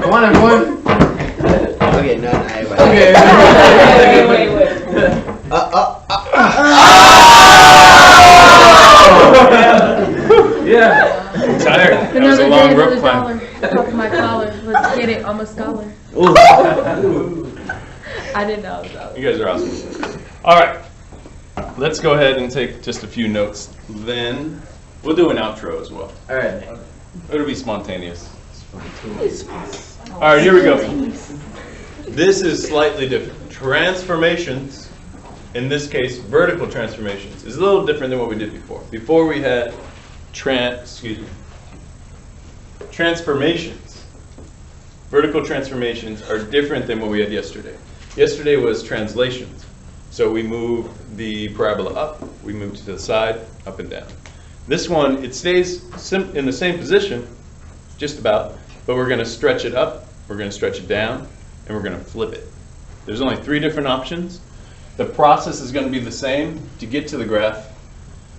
Come on, everyone. Okay, no, I wait. Okay. Wait. Yeah. Tired. That was Another a day, long another rope climb. dollar. Top of my collar. Let's get it. I'm a scholar. I didn't know I was out. You guys are awesome. All right. Let's go ahead and take just a few notes. Then we'll do an outro as well. All right. It'll be spontaneous. All right, here we go. This is slightly different. Transformations, in this case, vertical transformations, is a little different than what we did before. Before we had transformations. Vertical transformations are different than what we had yesterday. Yesterday was translations. So we moved the parabola up, we moved to the side, up and down. This one, it stays in the same position, just about, but we're going to stretch it up, we're going to stretch it down, and we're going to flip it. There's only 3 different options. The process is going to be the same to get to the graph,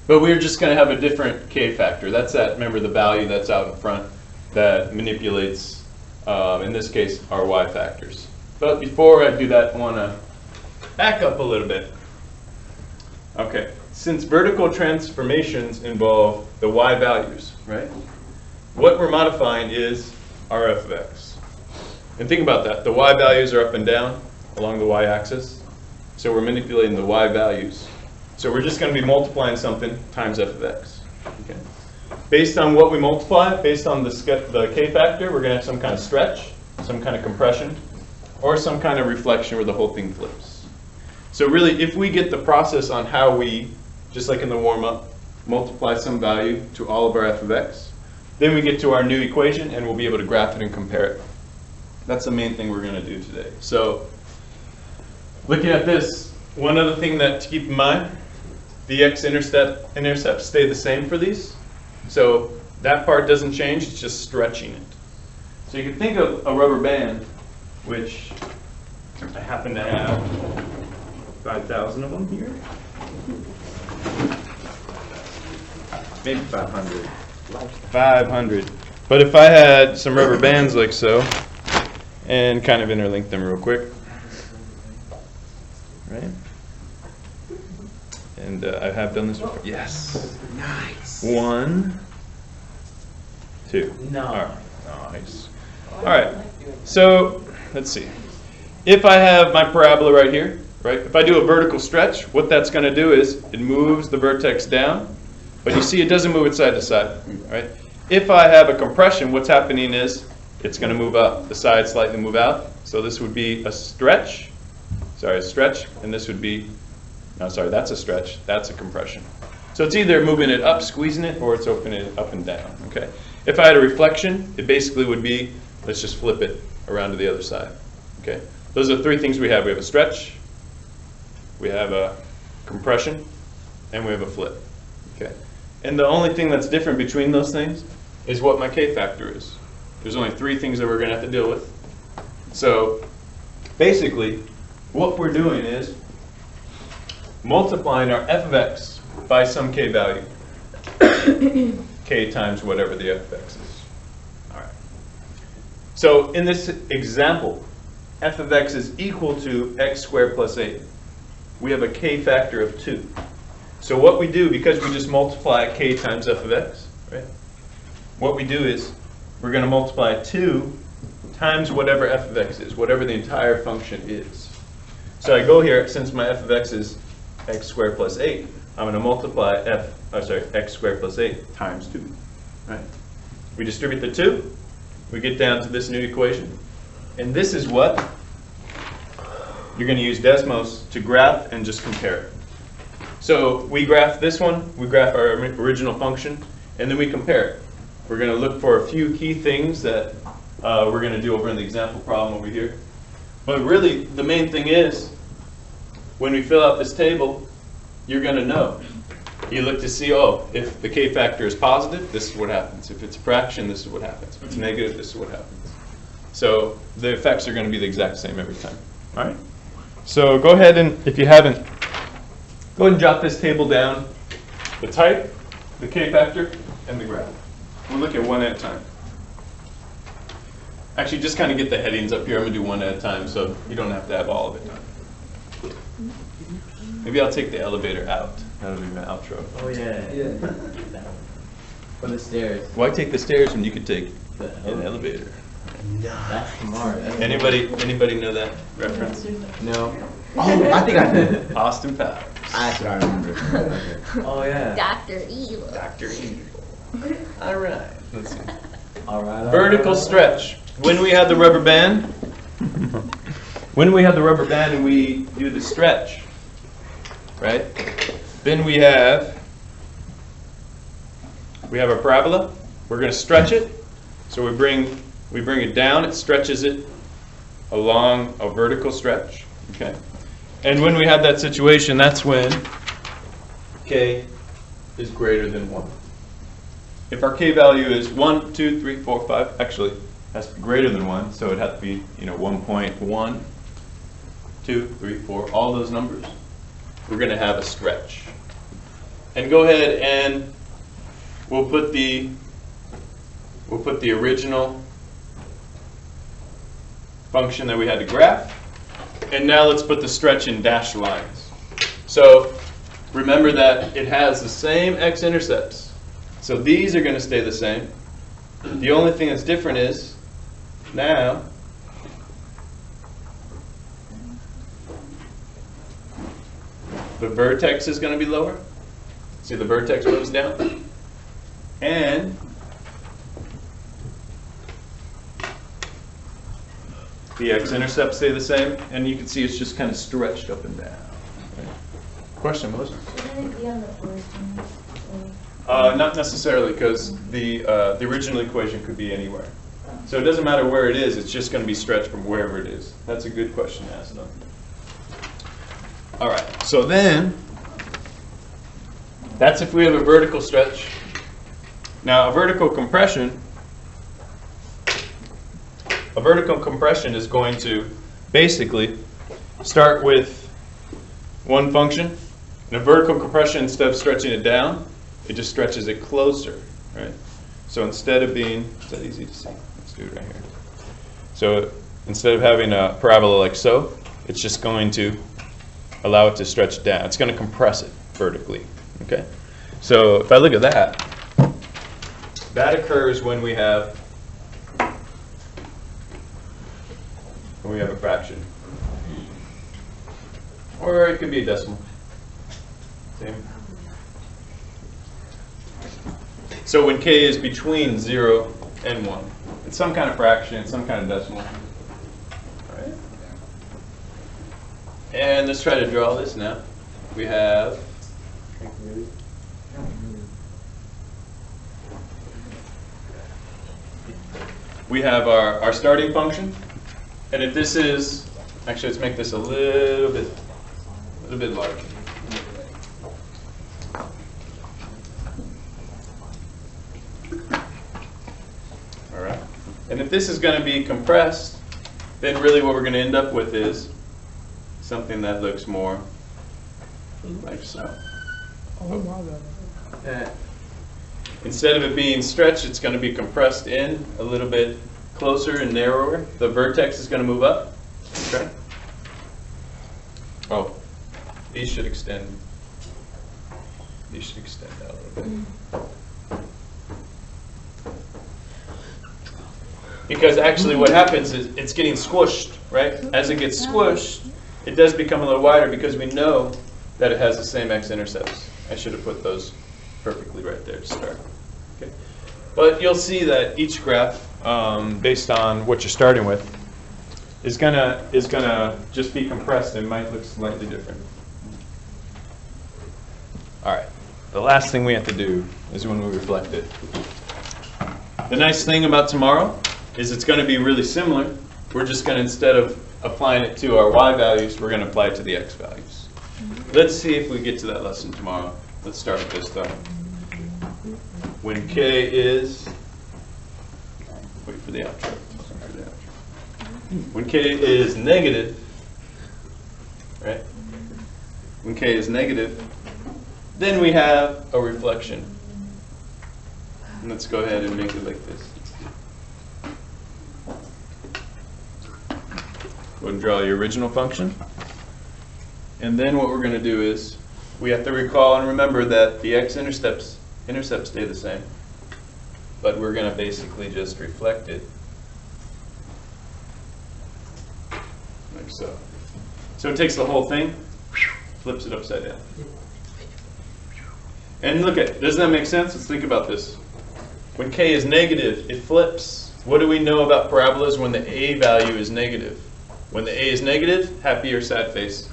but we're just going to have a different K factor. That's that, remember, the value that's out in front that manipulates, in this case, our Y factors. But before I do that, I want to back up a little bit. Okay, since vertical transformations involve the Y values, right? What we're modifying is our f of x. And think about that. The Y values are up and down along the Y axis. So we're manipulating the Y values. So we're just going to be multiplying something times f of x. Okay. Based on what we multiply, based on the K factor, we're going to have some kind of stretch, some kind of compression, or some kind of reflection where the whole thing flips. So really, if we get the process on how we, just like in the warm-up, multiply some value to all of our f of x, then we get to our new equation and we'll be able to graph it and compare it. That's the main thing we're going to do today. So looking at this, one other thing that to keep in mind, the x-intercepts stay the same for these. So that part doesn't change, it's just stretching it. So you can think of a rubber band, which I happen to have 5,000 of them here. Maybe 500. 500. But if I had some rubber bands like so, and kind of interlink them real quick, right? And I have done this before. Yes. Nice. 1, 2. No. All right. Nice. All right. So let's see. If I have my parabola right here, right? If I do a vertical stretch, what that's going to do is it moves the vertex down, but you see it doesn't move it side to side, right? If I have a compression, what's happening is it's going to move up. The sides slightly move out. So this would be a stretch. Sorry, a stretch, and this would be, no, sorry, that's a stretch. That's a compression. So it's either moving it up, squeezing it, or it's opening it up and down, okay? If I had a reflection, it basically would be, let's just flip it around to the other side, okay? Those are 3 things we have. We have a stretch, we have a compression, and we have a flip, okay? And the only thing that's different between those things is what my K factor is. There's only 3 things that we're going to have to deal with. So basically, what we're doing is multiplying our f of x by some K value. K times whatever the f of x is. All right. So in this example, f of x is equal to x squared plus 8. We have a K factor of 2. So what we do, because we just multiply K times f of x, right? What we do is we're going to multiply 2 times whatever f of x is, whatever the entire function is. So I go here, since my f of x is x squared plus 8, I'm going to multiply x squared plus 8 times 2. Right? We distribute the 2, we get down to this new equation, and this is what you're going to use Desmos to graph and just compare it. So we graph this one, we graph our original function, and then we compare it. We're going to look for a few key things that we're going to do over in the example problem over here. But really, the main thing is, when we fill out this table, you're going to know. You look to see, oh, if the K factor is positive, this is what happens. If it's a fraction, this is what happens. If it's negative, this is what happens. So the effects are going to be the exact same every time. All right? So go ahead and, if you haven't, go ahead and jot this table down. The type, the K factor, and the graph. We'll look at one at a time. Actually, just kind of get the headings up here. I'm going to do one at a time, so you don't have to have all of it. Maybe I'll take the elevator out. That'll be my outro. Oh yeah. For the stairs. Why take the stairs when you could take an elevator? That's smart. Anybody know that reference? No. Oh, I think I know. Austin Powers. That's what I remember. Oh yeah. Dr. Evil. Dr. Evil. All right. Let's see. All right. Vertical stretch. When we have the rubber band, and we do the stretch, right? Then we have our parabola. We're going to stretch it. So we bring it down. It stretches it along a vertical stretch. Okay. And when we have that situation, that's when k is greater than 1. If our k value is 1, 2, 3, 4, 5, actually it has to be greater than 1, so it has to be 1.1, 2, 3, 4, all those numbers. We're going to have a stretch. And go ahead and we'll put the original function that we had to graph. And now let's put the stretch in dashed lines. So remember that it has the same x-intercepts. So these are going to stay the same. The only thing that's different is now the vertex is going to be lower. See, the vertex moves down. And the x-intercepts stay the same. And you can see it's just kind of stretched up and down. Okay. Question, Melissa? Shouldn't it be on the origin? Not necessarily, because the original equation could be anywhere. So it doesn't matter where it is, it's just going to be stretched from wherever it is. That's a good question to ask, though. All right, so then, that's if we have a vertical stretch. Now, a vertical compression is going to basically start with one function. In a vertical compression, instead of stretching it down, it just stretches it closer, right? So instead of being, is that easy to see? Let's do it right here. So instead of having a parabola like so, it's just going to allow it to stretch down. It's going to compress it vertically, okay? So if I look at that, that occurs when we have a fraction. Or it could be a decimal. Same. So when k is between 0 and 1, it's some kind of fraction, it's some kind of decimal. All right. And let's try to draw this now. We have our starting function. And if this is, actually let's make this a little bit larger. All right. And if this is going to be compressed, then really what we're going to end up with is something that looks more like so. Instead of it being stretched, it's going to be compressed in a little bit closer and narrower. The vertex is going to move up. Okay. Oh, these should extend. These should extend out a little bit. Because actually what happens is it's getting squished, right? As it gets squished, it does become a little wider because we know that it has the same x-intercepts. I should have put those perfectly right there to start. Okay. But you'll see that each graph, based on what you're starting with, is gonna just be compressed and might look slightly different. All right. The last thing we have to do is when we reflect it. The nice thing about tomorrow is it's going to be really similar. We're just going to, instead of applying it to our y values, we're going to apply it to the x values. Let's see if we get to that lesson tomorrow. Let's start with this though. When k is, wait for the outro. When k is negative, right? When k is negative, then we have a reflection. Let's go ahead and make it like this. Go ahead and draw your original function. And then what we're going to do is we have to recall and remember that the x-intercepts stay the same. But we're going to basically just reflect it like so. So it takes the whole thing, flips it upside down. And look at, doesn't that make sense? Let's think about this. When k is negative, it flips. What do we know about parabolas when the a value is negative? When the a is negative, happy or sad face?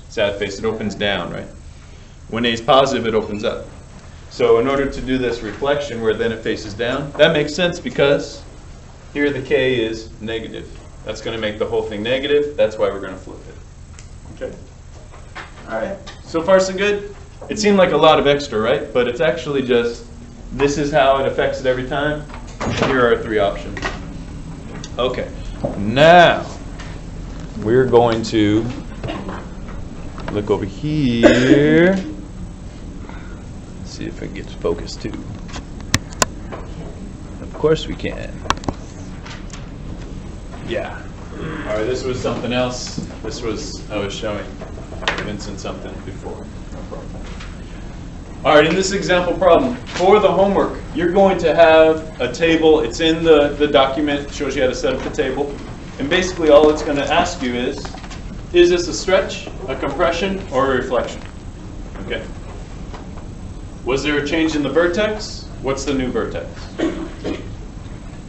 Sad face, it opens down, right? When a is positive, it opens up. So in order to do this reflection where then it faces down, that makes sense because here the k is negative. That's going to make the whole thing negative. That's why we're going to flip it. Okay? All right. So far, so good? It seemed like a lot of extra, right? But it's actually just, this is how it affects it every time. Here are 3 options. Okay. Now, we're going to look over here. See if it gets focused too. Of course we can. Yeah. All right, this was something else. This was, I was showing Vincent something before. No problem. All right, in this example problem, for the homework, you're going to have a table. It's in the document. It shows you how to set up the table. And basically all it's going to ask you is this a stretch, a compression, or a reflection? Okay. Was there a change in the vertex? What's the new vertex?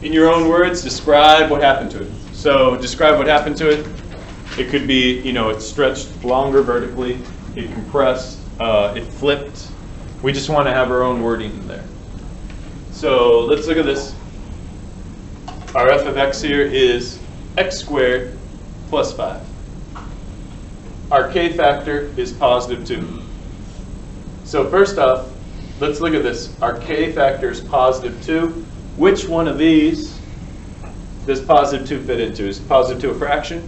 In your own words, describe what happened to it. So describe what happened to it. It could be, it stretched longer vertically, it compressed, it flipped. We just want to have our own wording in there. So let's look at this. Our f of x here is x squared plus 5. Our k factor is positive 2. So first off, let's look at this. Our k factor is positive 2. Which one of these does positive 2 fit into? Is positive 2 a fraction?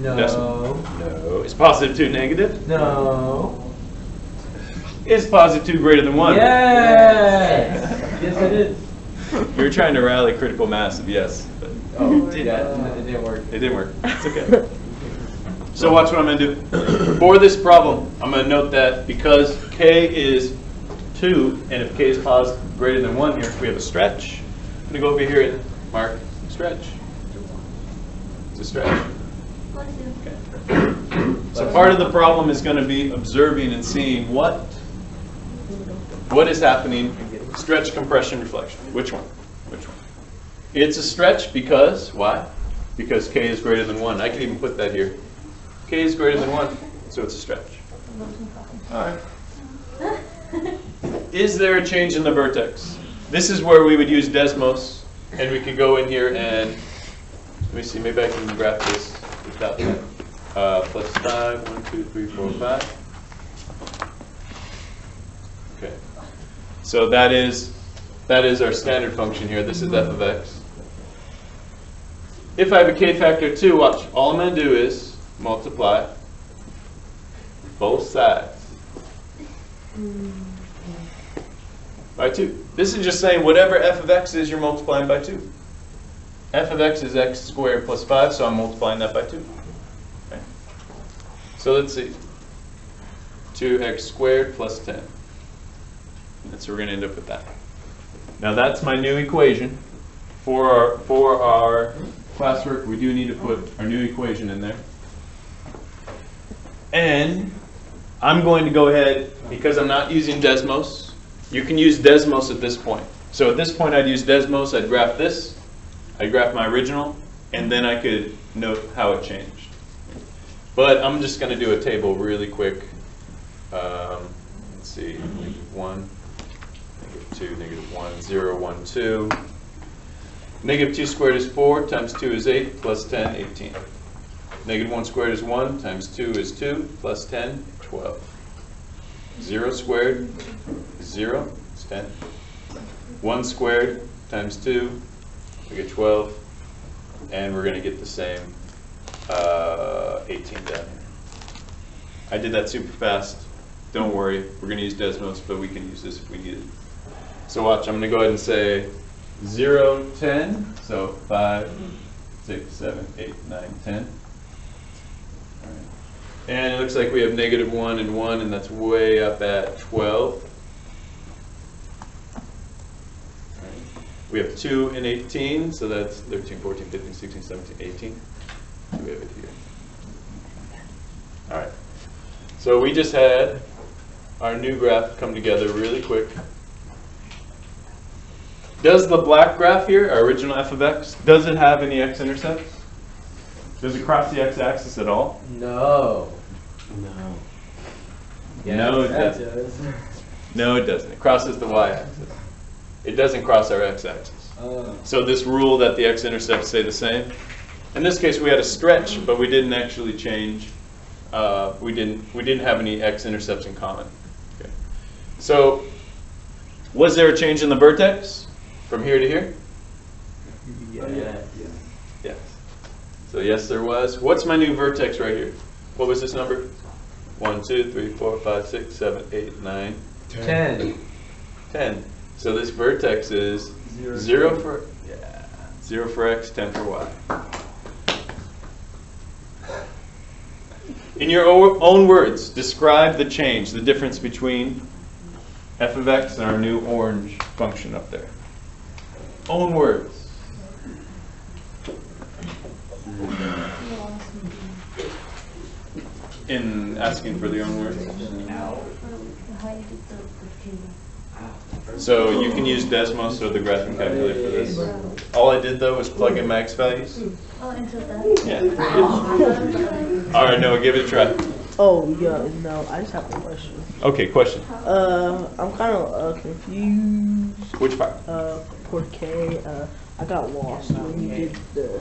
No. No. Is positive 2 negative? No. Is positive 2 greater than 1? Yes! Yes, it is. You're trying to rally critical mass of yes. But Oh, it didn't work. it didn't work. It's okay. So watch what I'm going to do. For this problem, I'm going to note that because k is 2, and if k is positive greater than 1 here, we have a stretch. I'm going to go over here and mark stretch. It's a stretch. Okay. So part of the problem is going to be observing and seeing what is happening. Stretch, compression, reflection. Which one? Which one? It's a stretch because, why? Because k is greater than 1. I can even put that here. K is greater than 1, so it's a stretch. All right. Is there a change in the vertex? This is where we would use Desmos, and we could go in here and, let me see, maybe I can graph this without that. Plus 5, 1, 2, 3, 4, 5. Okay. So that is our standard function here. This is f of x. If I have a k factor 2, watch. All I'm going to do is multiply both sides by 2. This is just saying whatever f of x is, you're multiplying by 2. F of x is x squared plus 5, so I'm multiplying that by 2. Okay. So let's see. 2x squared plus 10. And so we're going to end up with that. Now that's my new equation. For our classwork, we do need to put our new equation in there. And I'm going to go ahead, because I'm not using Desmos, you can use Desmos at this point. So at this point I'd use Desmos, I'd graph this, I'd graph my original, and then I could note how it changed. But I'm just going to do a table really quick. Let's see, -1, -2, -1, 0, 1, 2. -2 squared is 4, times 2 is 8, plus 10, 18. -1 squared is 1, times 2 is 2, plus 10, 12. 0 squared is 0, it's 10. 1 squared times 2, we get 12. And we're going to get the same 18 down here. I did that super fast. Don't worry, we're going to use Desmos, but we can use this if we need it. So watch, I'm going to go ahead and say 0, 10. So 5, 6, 7, 8, 9, 10. All right. And it looks like we have -1 and 1, and that's way up at 12. We have 2 and 18, so that's 13, 14, 15, 16, 17, 18. So we have it here. All right. So we just had our new graph come together really quick. Does the black graph here, our original f of x, does it have any x-intercepts? Does it cross the x-axis at all? No. No. No, it that doesn't. does. No, it doesn't. It crosses the y-axis. It doesn't cross our x-axis. Oh. So this rule that the x-intercepts stay the same. In this case, we had a stretch, but we didn't actually change. We didn't have any x-intercepts in common. Okay. So, was there a change in the vertex from here to here? Yeah. Yes. So yes, there was. What's my new vertex right here? What was this number? 1, 2, 3, 4, 5, 6, 7, 8, 9, 10. 10. So this vertex is 0 for 0 for x, 10 for y. In your own words, describe the change, the difference between f of x and our new orange function up there. Own words. In asking for the own words. So you can use Desmos or the graphing calculator for this. All I did though was plug in my x values. Oh, into that? Yeah. All right, Noah, give it a try. Oh, yeah, no, I just have a question. Okay, question. I'm kind of confused. Which part? Porque, I got lost when you did the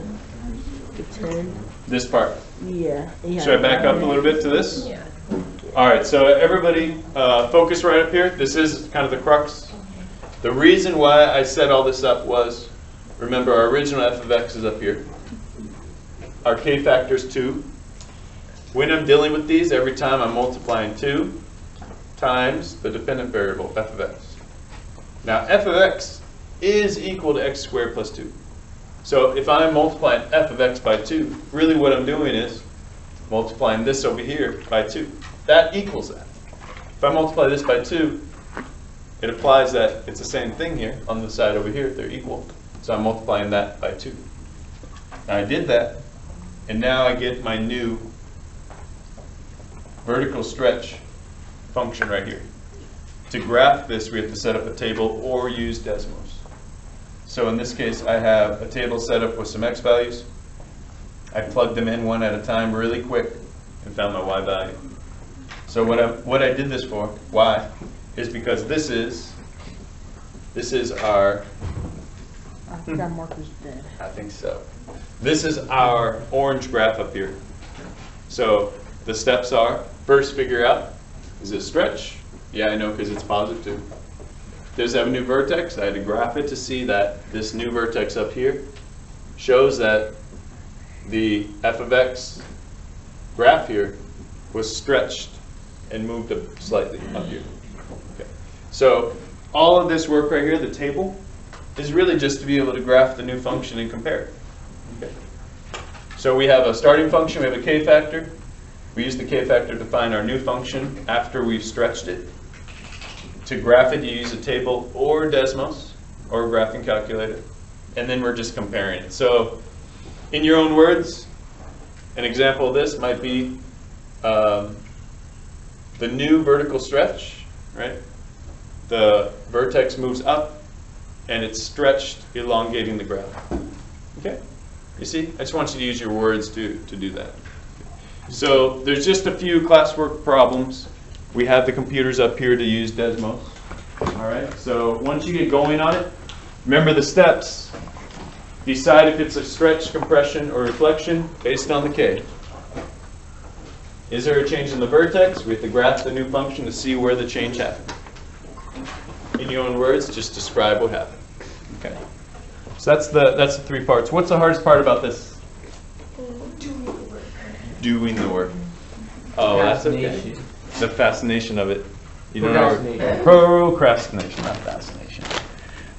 10. This part. Yeah. Should I back up a little bit to this? Yeah. All right, so everybody focus right up here. This is kind of the crux. The reason why I set all this up was, remember our original f of x is up here. Our k factor is 2. When I'm dealing with these, every time I'm multiplying 2 times the dependent variable, f of x. Now, f of x is equal to x squared plus 2. So if I'm multiplying f of x by 2, really what I'm doing is multiplying this over here by 2. That equals that. If I multiply this by 2, it applies that it's the same thing here on the side over here. They're equal. So I'm multiplying that by 2. Now I did that, and now I get my new vertical stretch function right here. To graph this, we have to set up a table or use Desmos. So in this case, I have a table set up with some x values. I plugged them in one at a time really quick and found my y value. So what I did this for, why, is because this is our, I think that marker's dead. I think so. This is our orange graph up here. So the steps are, first figure out, is it stretch? Yeah, I know because it's positive. Does it have a new vertex? I had to graph it to see that this new vertex up here shows that the f of x graph here was stretched and moved up slightly up here. Okay. So all of this work right here, the table, is really just to be able to graph the new function and compare it. Okay. So we have a starting function, we have a k factor. We use the k factor to find our new function after we've stretched it. To graph it, you use a table or Desmos or a graphing calculator, and then we're just comparing it. So in your own words, an example of this might be the new vertical stretch, right? The vertex moves up, and it's stretched, elongating the graph. Okay? You see? I just want you to use your words to do that. So there's just a few classwork problems. We have the computers up here to use Desmos. All right? So once you get going on it, remember the steps. Decide if it's a stretch, compression, or reflection based on the k. Is there a change in the vertex? We have to graph the new function to see where the change happened. In your own words, just describe what happened. Okay. So that's the 3 parts. What's the hardest part about this? Doing the work. Oh, that's okay. The fascination of it. You don't know. Procrastination, not fascination.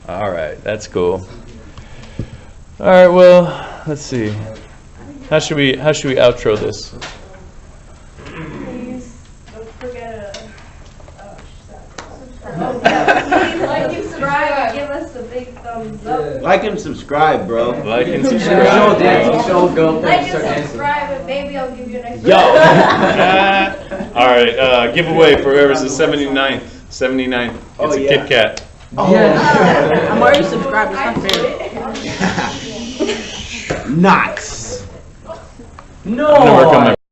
All right, that's cool. All right, well, let's see. How should we outro this? Please don't forget please like and subscribe and give us a big thumbs up. Like and subscribe, bro. Like and Show subscribe. dance, show go, Like and start dancing. subscribe and maybe I'll give you an extra. Yo. All right, giveaway for whoever's the 79th. 79th. Oh, It's a yeah. Kit Kat. I'm already subscribed. It's not fair. Knox. No. I'm gonna work on my